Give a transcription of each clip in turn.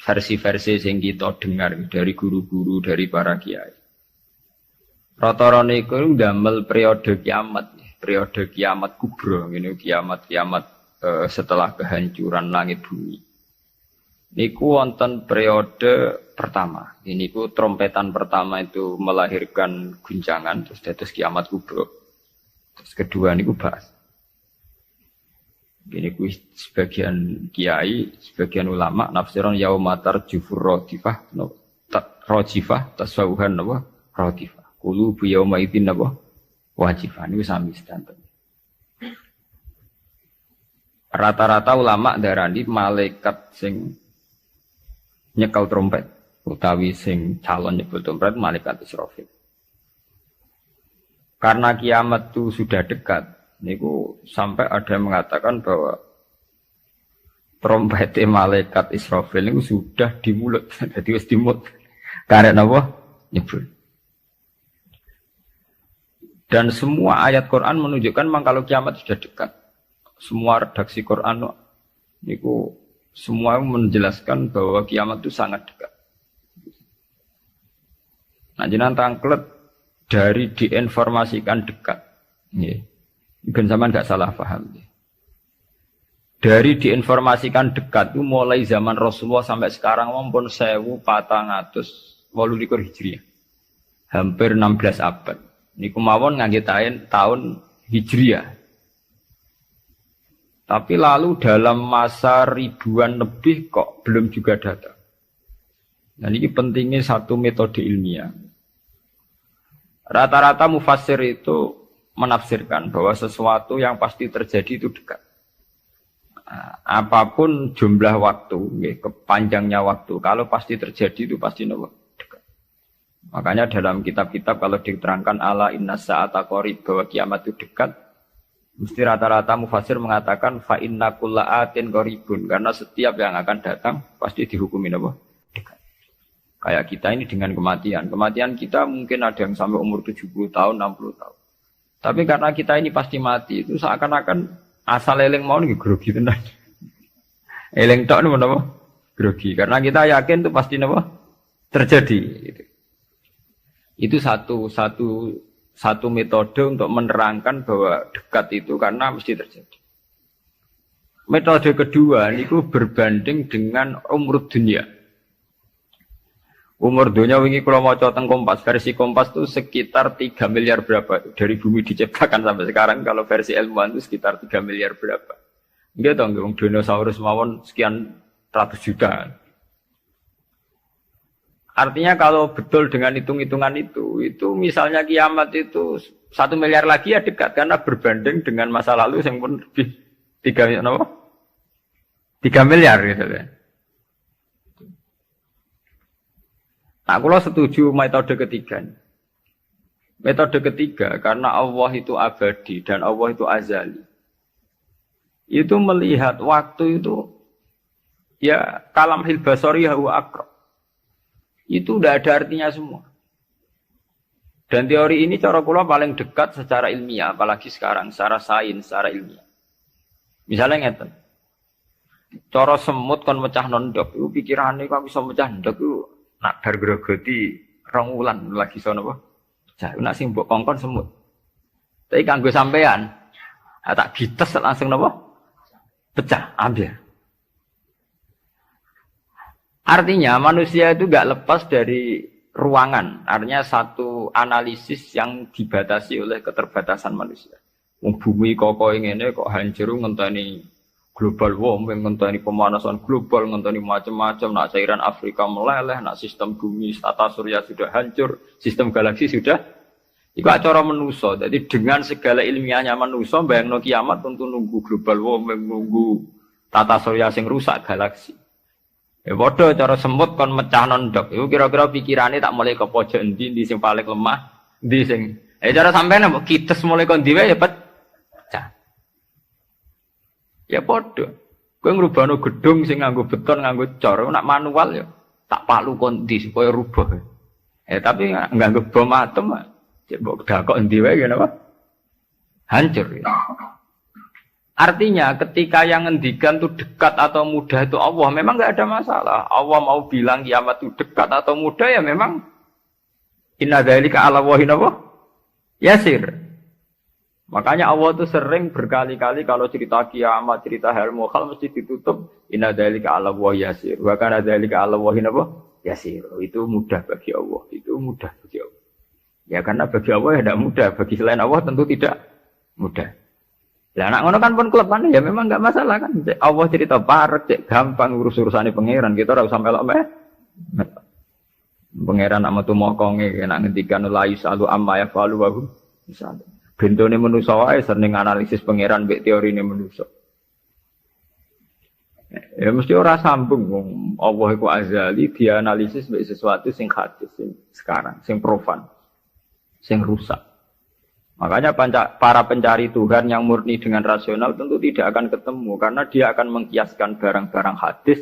versi-versi yang kita dengar dari guru-guru, dari para kiai. Rata-rata niku ndamel periode kiamat kubra, ini kiamat setelah kehancuran langit bumi. Niku wonten periode pertama. Ini ku trompetan pertama itu melahirkan guncangan, terus dados kiamat kubra. Terus kedua niku bahas. Ini ku sebagian kiai, sebagian ulama nafsiron yaumatar jufur rodifah, rojifah tasawuhan apa rodifah. Kulu bu yauma idin apa wajifah. Niku sami sedanten. Rata-rata ulama darani malaikat sing nyekel trompet utawi sing calon nyebut trompet malaikat Israfil. Karena kiamat itu sudah dekat, niku sampai ada yang mengatakan bahwa trompet malaikat Israfil niku sudah di mulut, jadi wis di mulut. Karena apa? Nyebut. Dan semua ayat Quran menunjukkan memang kalau kiamat sudah dekat. Semua redaksi Quran niku semua menjelaskan bahwa kiamat itu sangat dekat. Nah, jenengan tangklet dari diinformasikan dekat. Nggih. Ben sampean enggak salah paham. Dari diinformasikan dekat itu mulai zaman Rasulullah sampai sekarang pun 1428 Hijriah. Hampir 16 abad. Niku mawon ngangge tahun Hijriah. Tapi lalu dalam masa ribuan lebih kok belum juga datang. Nah ini pentingnya satu metode ilmiah. Rata-rata mufassir itu menafsirkan bahwa sesuatu yang pasti terjadi itu dekat. Nah, apapun jumlah waktu, kepanjangnya waktu, kalau pasti terjadi itu pasti dekat. Makanya dalam kitab-kitab kalau diterangkan ala inna sa'ata qarib bahwa kiamat itu dekat, mesti rata-rata mufassir mengatakan fa inna kulla atin qaribun, karena setiap yang akan datang pasti dihukumin apa? Dekat. Kayak kita ini dengan kematian. Kematian kita mungkin ada yang sampai umur 70 tahun, 60 tahun. Tapi karena kita ini pasti mati, itu seakan-akan asal eling mau nih grogi tenan. Eling tok niku napa? Grogi. Karena kita yakin itu pasti napa? Terjadi gitu. Itu satu metode untuk menerangkan bahwa dekat itu karena mesti terjadi. Metode kedua niku berbanding dengan umur dunia. Umur dunia wingi kula maca teng Kompas, versi Kompas itu sekitar 3 miliar berapa dari bumi diciptakan sampai sekarang, kalau versi ilmuwan itu sekitar 3 miliar berapa. Nggih to nggih dinosaurus mawon sekian ratus juta. Artinya kalau betul dengan hitung-hitungan itu misalnya kiamat itu 1 miliar lagi ya dekat, karena berbanding dengan masa lalu yang pun lebih 3 miliar gitu kan. Nah, kalau setuju metode ketiga. Metode ketiga karena Allah itu abadi dan Allah itu azali. Itu melihat waktu itu ya kalamhil basari huwa aqrab. Itu udah ada artinya semua. Dan teori ini cara kula paling dekat secara ilmiah, apalagi sekarang secara sains, secara ilmiah. Misalnya ngeten. Cara semut kon mecah nondok, itu pikirane kok bisa mecah nondok itu nak bar grogoti 2 wulan lagi sono apa? Pecah. Nak sing mbok kongkon semut. Tapi kanggo sampean, tak gites langsung napa? Pecah, ambil. Artinya manusia itu enggak lepas dari ruangan. Artinya satu analisis yang dibatasi oleh keterbatasan manusia. Bumi kok ngene kok hancur ngenteni global warming, ngenteni pemanasan global, ngenteni macam-macam, nak cairan Afrika meleleh, nak sistem bumi tata surya sudah hancur, sistem galaksi sudah. Iku acara manusa. Jadi dengan segala ilmiahnya manusa bayangno kiamat tentu nunggu global warming, nunggu tata surya sing rusak galaksi. Ya padha cara semut kon mecah nondok. Iku kira-kira pikirane tak mulai ke pojok endi sing paling lemah, endi sing. Cara sampean apa kites mulai kon diwe ya pecah. Ya padha. Kowe ngrubahno gedung sing nganggo beton, nganggo cor, nak manual ya tak palu kon ndi supaya rubah. Tapi nganggo bom atom, cek mbok dakok endi wae ngene apa? Hancur ya. Artinya ketika yang ngendikan itu dekat atau mudah itu Allah, memang nggak ada masalah. Allah mau bilang kiamat itu dekat atau mudah ya memang inna dzalika 'ala Allahi yasir. Makanya Allah itu sering berkali-kali kalau cerita kiamat, cerita hal mukhal mesti ditutup inna dzalika 'ala Allahi yasir. Wa kana dzalika 'ala Allahi yasir. Itu mudah bagi Allah, itu mudah bagi Allah. Ya karena bagi Allah ya tidak mudah, bagi selain Allah tentu tidak mudah. Lah anak ngono kan pun kelepan ya memang enggak masalah kan. Allah cerita parek cek gampang urus-urusane pangeran kita ora usah melok meh. Pangeran nak metu mokonge nek ngendikan la yusalu amma yafalu wa hum misalnya. Bentone manusa wae sering analisis pangeran mbek teorine manusa. Ya mesti ora sambung wong Allah iku azali dianalisis mbek sesuatu sing hadis sing sekarang, sing profan, sing rusak. Makanya para pencari Tuhan yang murni dengan rasional tentu tidak akan ketemu karena dia akan mengkiaskan barang-barang hadis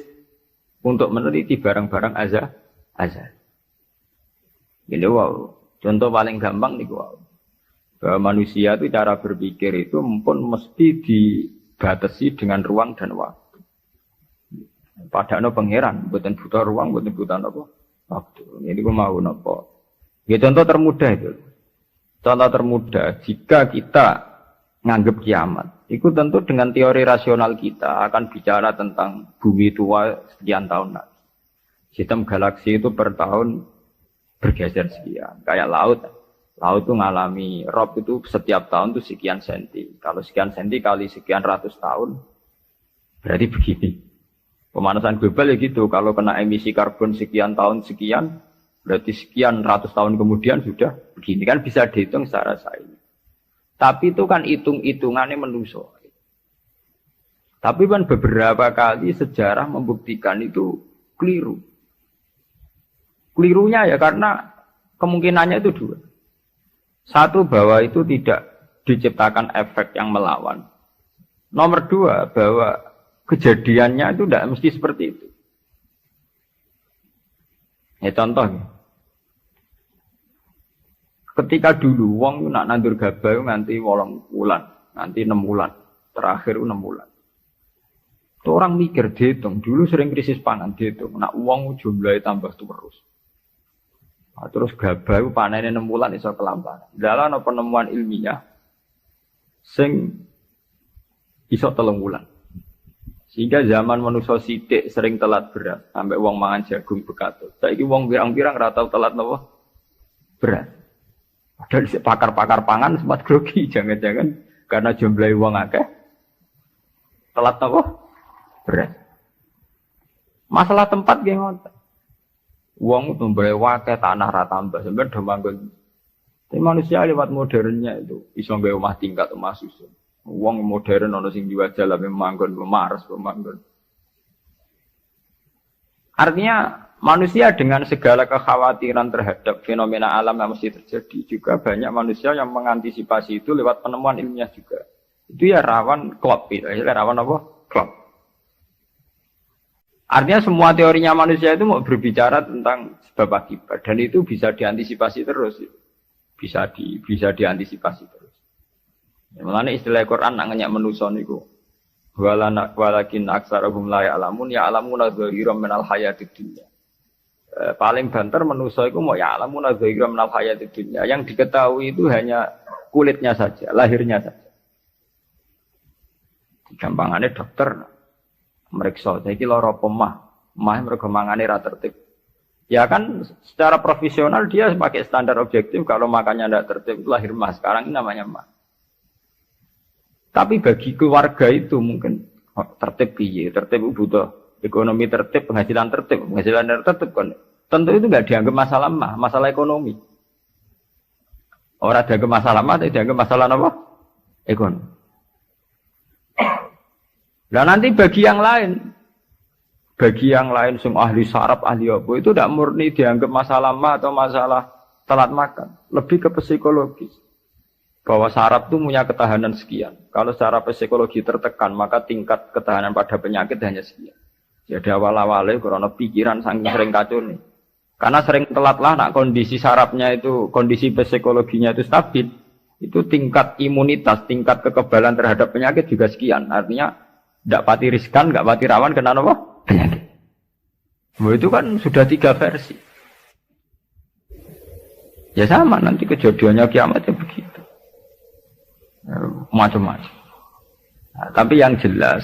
untuk meneliti barang-barang azal. Jadi wow, contoh paling gampang nih wow. Bahwa manusia itu cara berpikir itu pun mesti dibatasi dengan ruang dan waktu. Padahal pangeran, bukan butuh ruang, bukan butuh apa waktu. Ini gue mau nopo. Ya contoh termudah itu. Contoh termudah, jika kita nganggap kiamat, itu tentu dengan teori rasional kita akan bicara tentang bumi tua sekian tahun lagi. Sistem galaksi itu per tahun bergeser sekian. Kayak laut itu ngalami rob itu setiap tahun itu sekian senti. Kalau sekian senti kali sekian ratus tahun, berarti begini. Pemanasan global ya gitu, kalau kena emisi karbon sekian tahun sekian, berarti sekian ratus tahun kemudian sudah begini kan bisa dihitung secara sains. Tapi itu kan hitung-hitungannya manusia. Tapi kan beberapa kali sejarah membuktikan itu keliru. Kelirunya ya karena kemungkinannya itu dua. Satu bahwa itu tidak diciptakan efek yang melawan. Nomor dua bahwa kejadiannya itu tidak mesti seperti itu. Ya contoh. Ketika dulu wong nak nandur gabah nganti 8 bulan, nanti 6 bulan, terakhir 6 bulan. Itu orang mikir dihitung, dulu sering krisis pangan dihitung, nak wong jumlahnya tambah terus. Nah, terus gabah panennya 6 bulan iso kelamparan. Dalam penemuan ilmiah sing iso 3 bulan. Sehingga zaman manusia sithik sering telat beras, sampai wong mangan jagung bekatut. Saiki wong pirang-pirang ora tau telat napa? Beras. Padahal pakar-pakar pangan sempat grogi, jangan-jangan karena jumlah uang akeh telat apa? Beras. Masalah tempat ge ngoten. Uang tumbahe akeh tanah ra tambah, sampeyan do manggon. Tapi manusia lewat modernnya itu iso nggawe omah tingkat omah susun. Uang modern ana sing diwajal manggon Mars, manggon. Artinya manusia dengan segala kekhawatiran terhadap fenomena alam yang mesti terjadi juga banyak manusia yang mengantisipasi itu lewat penemuan ilmiah juga. Itu ya rawan klop, rawan apa? Klop. Artinya semua teorinya manusia itu mau berbicara tentang sebab akibat dan itu bisa diantisipasi terus. Bisa diantisipasi terus. Mulane istilah Quran nak ngenyak manusa niku walakin aksarahum la ya'lamun ya'lamuna dhahiran minal hayatid dunya. Paling banter manusia itu mau ya'lamuna dhahiran minal hayatid dunya. Yang diketahui itu hanya kulitnya saja, lahirnya saja. Gampangannya dokter meriksa, saiki lara pemah mergo mangane ra tertib. Ya kan secara profesional dia pakai standar objektif kalau makannya tidak tertib itu lahir mah. Sekarang ini namanya mah. Tapi bagi keluarga itu mungkin tertib piye, tertib butuh ekonomi tertib, penghasilan tertib kan. Tentu itu enggak dianggap masalah mah, masalah ekonomi. Orang dianggap masalah mah, tapi dianggap masalah apa? Ekonomi. Nah nanti bagi yang lain sing ahli saraf, ahli apa itu tidak murni dianggap masalah mah atau masalah telat makan, lebih ke psikologis. Bahwa saraf itu punya ketahanan sekian. Kalau secara psikologi tertekan, maka tingkat ketahanan pada penyakit hanya sekian. Jadi awal-awalnya karena pikiran saking sering kacau nih. Karena sering telat lah, nak kondisi sarafnya itu, kondisi psikologinya itu stabil. Itu tingkat imunitas, tingkat kekebalan terhadap penyakit juga sekian. Artinya tidak pati riskan, nggak pati rawan kena apa? Penyakit. Itu kan sudah 3 versi. Ya sama nanti kejadiannya kiamat ya begitu. Macam-macam. Nah, tapi yang jelas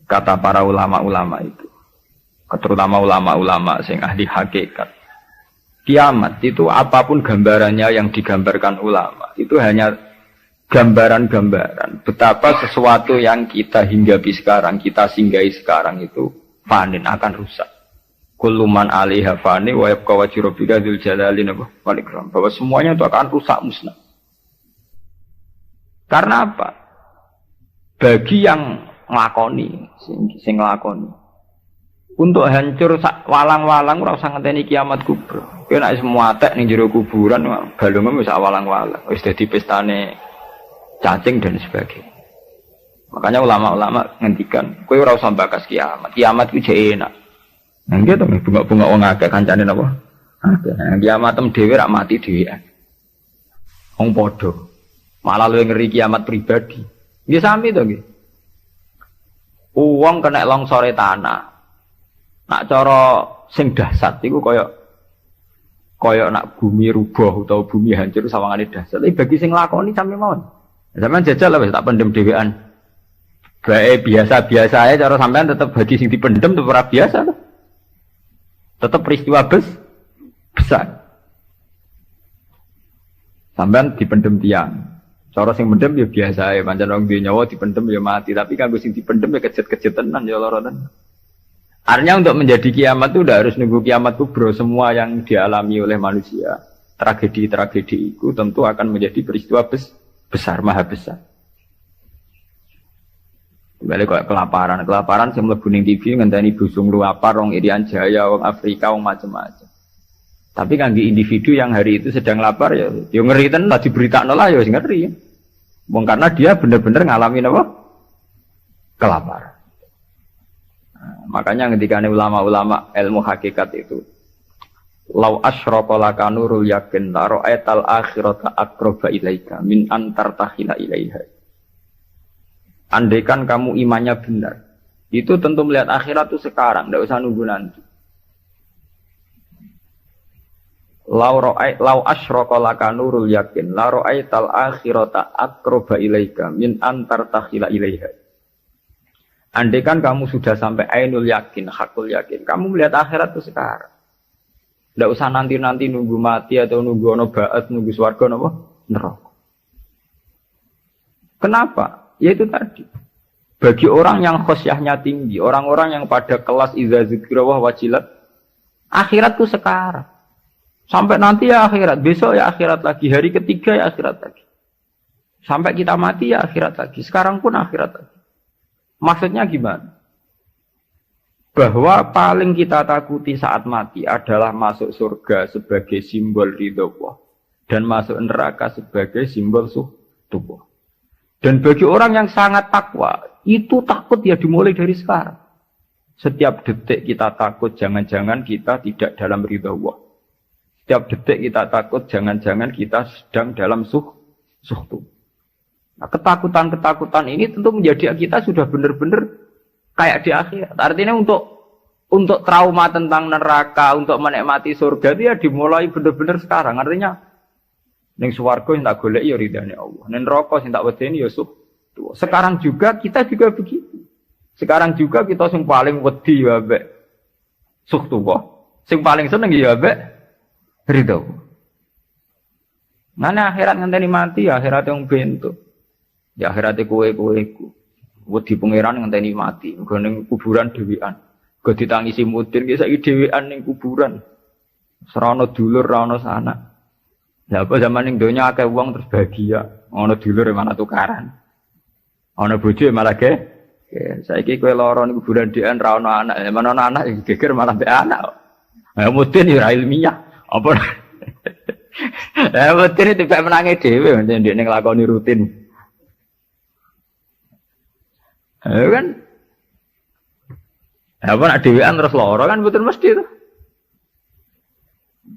kata para ulama-ulama itu, terutama ulama-ulama sing ahli hakikat, kiamat itu apapun gambarannya yang digambarkan ulama itu hanya gambaran-gambaran betapa sesuatu yang kita hinggapi sekarang, kita singgahi sekarang itu panen akan rusak. Kullu man 'alaiha fani wa yabqa wajhu rabbika dzul jalali wal ikram. Bahwa semuanya itu akan rusak musnah. Karena apa? Bagi yang nglakoni, sing nglakoni. Untuk hancur walang-walang ora usah ngenteni kiamat kubra. Kowe nek semua tek ning jero kuburan balungmu wis walang-walang, wis dadi pestane cacing dan sebagainya. Makanya ulama-ulama ngendikan, kowe ora usah bakas kiamat. Kiamat ku jek enak. Nang gitu bunga-bunga wong akeh kancane napa? Akeh. Kiamat tem dhewe rak mati dhewean. Wong padha. Malah luwih ngeri kiamat pribadi. Nggih sami to nggih. Wong kena longsore tanah. Nak cara sing dahsyat iku kaya nak bumi rubuh utawa bumi hancur sawangane dahsyat. Tapi bagi sing lakoni sami mawon. Sampeyan jajal lah wis tak pendem dhewean. Bae biasa-biasa ae cara sampean tetep bagi sing dipendem tetep ora biasa lho. Tetap peristiwa besar. Sampean dipendem tiang. Cara sing mendem ya biasa ya, pancen wong duwe nyawa dipendem ya mati, tapi kanggo sing dipendem ya kejet-kejet tenan ya lara tenan. Artinya untuk menjadi kiamat itu udah harus nunggu kiamat kubro. Semua yang dialami oleh manusia, tragedi-tragedi itu tentu akan menjadi peristiwa besar, maha besar. Balik kayak kelaparan yang mlebu ning TV ngenteni busung luapar wong Irian Jaya, wong Afrika, wong macam-macam. Tapi kangge individu yang hari itu sedang lapar ya ngeri tenan lah diberitakno lah ya wis ngeri. Wong karena dia benar-benar ngalamin apa? Kelaparan. Nah, makanya ketika ulama-ulama ilmu hakikat itu lau asyraqa laka nurul yakin la ra'aital akhirata aqraba ilaika min antar tahila ilaiha. Andaikan kamu imannya benar, itu tentu melihat akhirat itu sekarang, tidak usah nunggu nanti. Lau asyraqa laka nurul yakin, la ra'aital akhirata aqraba ilaika min antar takhila ilaiha. Andaikan kamu sudah sampai ainul yakin, hakul yakin, kamu melihat akhirat itu sekarang. Tidak usah nanti-nanti nunggu mati atau nunggu ono ba'at, nunggu swarga napa neraka. Kenapa? Yaitu tadi, bagi orang yang khosyahnya tinggi, orang-orang yang pada kelas idza dzikra wa wajilat, akhirat itu sekarang. Sampai nanti ya akhirat, besok ya akhirat lagi, hari ketiga ya akhirat lagi. Sampai kita mati ya akhirat lagi, sekarang pun akhirat lagi. Maksudnya gimana? Bahwa paling kita takuti saat mati adalah masuk surga sebagai simbol ridho Allah dan masuk neraka sebagai simbol suhtu. Dan bagi orang yang sangat takwa, itu takut ya dimulai dari sekarang. Setiap detik kita takut, jangan-jangan kita tidak dalam ridha Allah. Setiap detik kita takut, jangan-jangan kita sedang dalam suhtu. Nah, ketakutan-ketakutan ini tentu menjadi kita sudah benar-benar kayak di akhirat. Artinya untuk trauma tentang neraka, untuk menikmati surga itu ya dimulai benar-benar sekarang. Artinya ning swarga sing tak golek ya ridane Allah. Ning neraka sing tak wedeni ya suhtu. Sekarang juga kita juga begitu. Sekarang juga kita sing paling wedi ya mbek suhtu kok. Sing paling seneng ya mbek ridho. Mana akhirat ngenteni mati ya akhirat yang bentuk. Ya akhirate kowe-kowe iku. Wedi pangeran ngenteni mati. Nggo ning kuburan dhewean. Nggo ditangisi mudin ki saiki dhewean ning kuburan. Serana dulur ra ono sanak. Lah apa zaman ning donya akeh wong terus bahagia, ana dulur mana tukaran. Ana bojo malah ge. Saiki kowe lara ning kuburan dhewean ra ana anak, mana ana anak geger malah mbek anak. Ya mudin ya ilmiah. Apa? Mudin itu pek menange dhewe ndek ning nglakoni rutin. Kan? Apa nak dhewean terus lara kan betul mesti itu.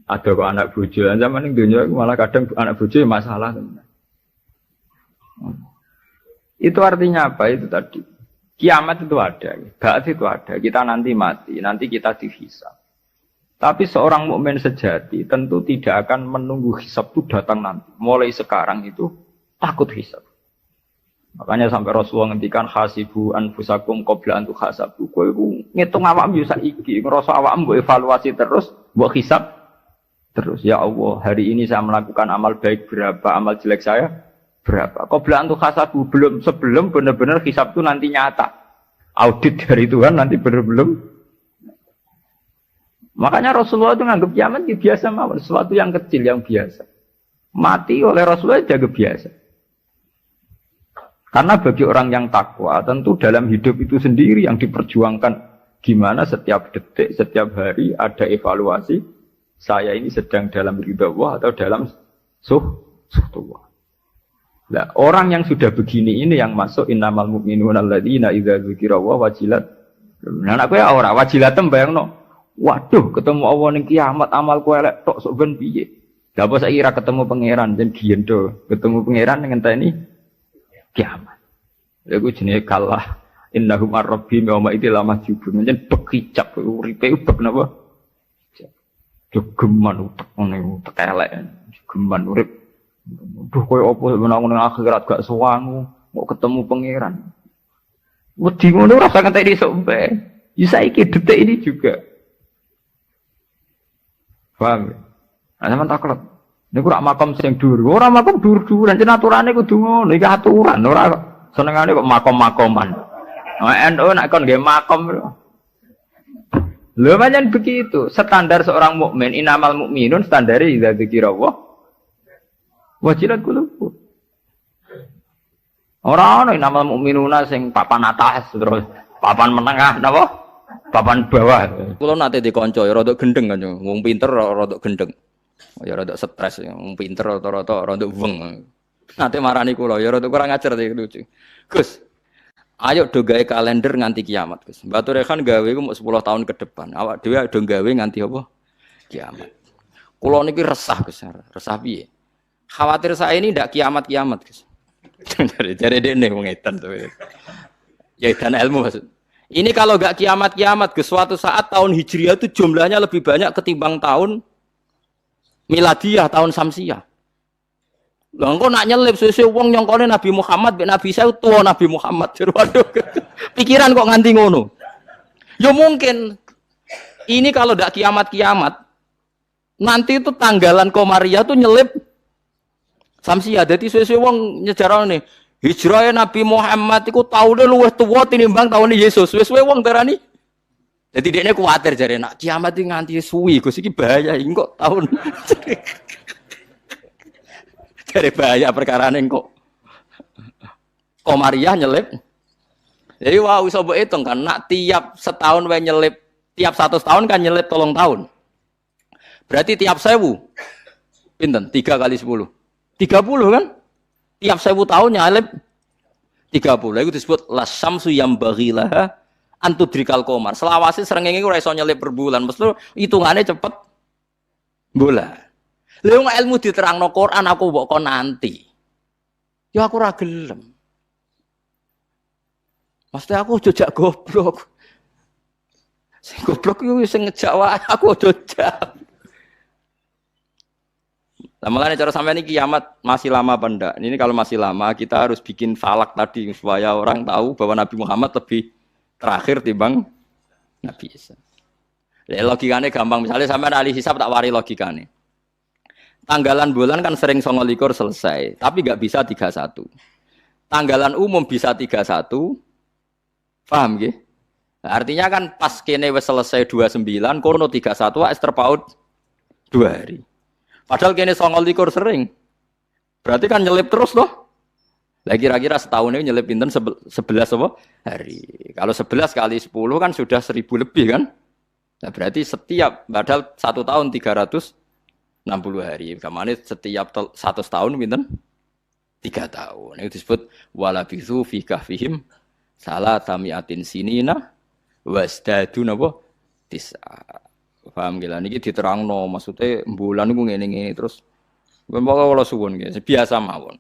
Ada kok anak bojo, zaman ini dunia malah kadang anak bojo masalah. Itu artinya apa? Itu tadi. Kiamat itu ada, ba'ats itu ada. Kita nanti mati, nanti kita dihisab. Tapi seorang mukmin sejati tentu tidak akan menunggu hisab itu datang nanti. Mulai sekarang itu takut hisab. Makanya sampai Rasulullah ngendikan hasibu anfusakum qabla an tuhasabu. Kowe iku ngitung awakmu yo saiki, ngrasa awakmu mbok evaluasi terus, mbok hisab terus. Ya Allah, hari ini saya melakukan amal baik berapa, amal jelek saya berapa. Qabla an tuhasabu, sebelum benar-benar hisab itu nanti nyata. Audit dari Tuhan nanti belum. Makanya Rasulullah itu nganggap kiamat ya biasa mawon, sesuatu yang kecil yang biasa. Mati oleh Rasulullah jaga biasa. Karena bagi orang yang takwa, tentu dalam hidup itu sendiri yang diperjuangkan. Gimana setiap detik, setiap hari ada evaluasi. Saya ini sedang dalam ridha Allah atau dalam suhtullah. Nah, orang yang sudah begini ini yang masuk innamal mu'minuna alladzina idza dzukira wa wajilat. Nah, aku ya ora wajilatem bayangno. Waduh, ketemu Allah ning kiamat amalku elek tok sok ben piye. Lah apa saiki ra ketemu pangeran jen giendo. Ketemu pangeran ngenteni kiamat. Lha iku jenenge kalah. Innahum ar-rabbihim yawma idil lamahjubun. Jen bekicap uripe ubek napa? Jogeman utek ngene utek elek. Geman urip. Duh koyo apa menang ning akhirat gak suwangu, mau ketemu pangeran. Wedi ngono ora usah ngenteni sok bae. Ya saiki detik ini juga. Paham? Nah, sampean taklet. Niku rak makam sing dhuwur. Ora makam dhuwur-dhuwuran, jen aturane kudu ngono. Iki aturan, ora senengane kok makom-makoman. NU nek kon nggih makom. Lho pancen begitu. Standar seorang mukmin, innamal mukminun standare idza dzikira Allah wajilat qulubuhum. Ora ana innamal mukminuna sing papan atas terus papan menengah napa? Papan bawah. Kulo nate dikonco ya rada gendeng kan, wong pinter rada gendeng. Ya rada stres, wong pinter rata-rata rada weng. Nate marani kulo ya rada kurang ajar iki lucu. Gus, ayo do gawe kalender nganti kiamat, Gus. Mbatu Rehan gawe ku 10 tahun ke depan. Awak dhewe do gawe nganti apa? Kiamat. Kulo niki resah, Gus. Resah piye? Khawatir saya ini ndak kiamat-kiamat, Gus. Jare dene wong edan to. Ya edan ilmu maksud. Ini kalau enggak kiamat-kiamat, ke suatu saat tahun Hijriah itu jumlahnya lebih banyak ketimbang tahun Miladiyah, tahun Samsiyah. Lah engko nak nyelip sesuk wong nyongkone Nabi Muhammad mek Nabi saya tua Nabi Muhammad. Waduh. Pikiran kok nganti ngono. Ya mungkin ini kalau enggak kiamat-kiamat nanti itu tanggalan Komariah tuh nyelip Samsiyah. Dadi sesuk wong nyejarane hijrah Nabi Muhammad iku taune luwih tuwa tinimbang taune Yesus. Wis-wis wong darani. Dadi dekne kuwatir jare nak kiamat iki nganti suwi Gus iki bahaya iki kok taun. Jare bahaya perkarane kok. Komariah nyelip. Jadi wah iso mbok hitung kan nak tiap setahun wae nyelip, tiap 100 tahun kan nyelip 3 tahun. Berarti tiap 1000 pinten? 3 kali 10. 30 kan? Tiap 1000 tahun nyalip 30. Itu disebut lasyamsu yambaghilaha antudrikal qamar. Selawase srengenge ora iso nyelip per bulan. Mesti hitungane cepet bulan. Lha wong ilmu diterangno Quran aku mbok kon nanti. Ya aku ora gelem. Mesti aku jejak goblok. Sing goblok iku sing ngejak wae aku jejak. Nah, makanya cara sampai ini kiamat masih lama apa enggak? Ini kalau masih lama kita harus bikin falak tadi supaya orang tahu bahwa Nabi Muhammad lebih terakhir timbang Nabi Isa. Logikanya gampang, misalnya sampai ahli hisab tak wari logikanya. Tanggalan bulan kan sering 29 selesai, tapi nggak bisa 31. Tanggalan umum bisa 31, paham gak? Nah, artinya kan pas kene wis selesai 29, kono 31 wis terpaut 2 hari. Padahal kene 29 sering. Berarti kan nyelip terus loh. Lah kira-kira setahun ini nyelip pinten 11 apa? Hari. Kalau 11 kali 10 kan sudah 1000 lebih kan? Nah, berarti setiap padahal 1 tahun 360 hari. Kamane setiap 100 tahun pinten? 3 tahun. Itu disebut walabithu fi kahfihim salatamiatin sinina wasdadu napa? Tis'a. Paham gila niki diterangno maksudnya bulan niku ngene-ngene terus pokoke kula suwun nggih biasa mawon.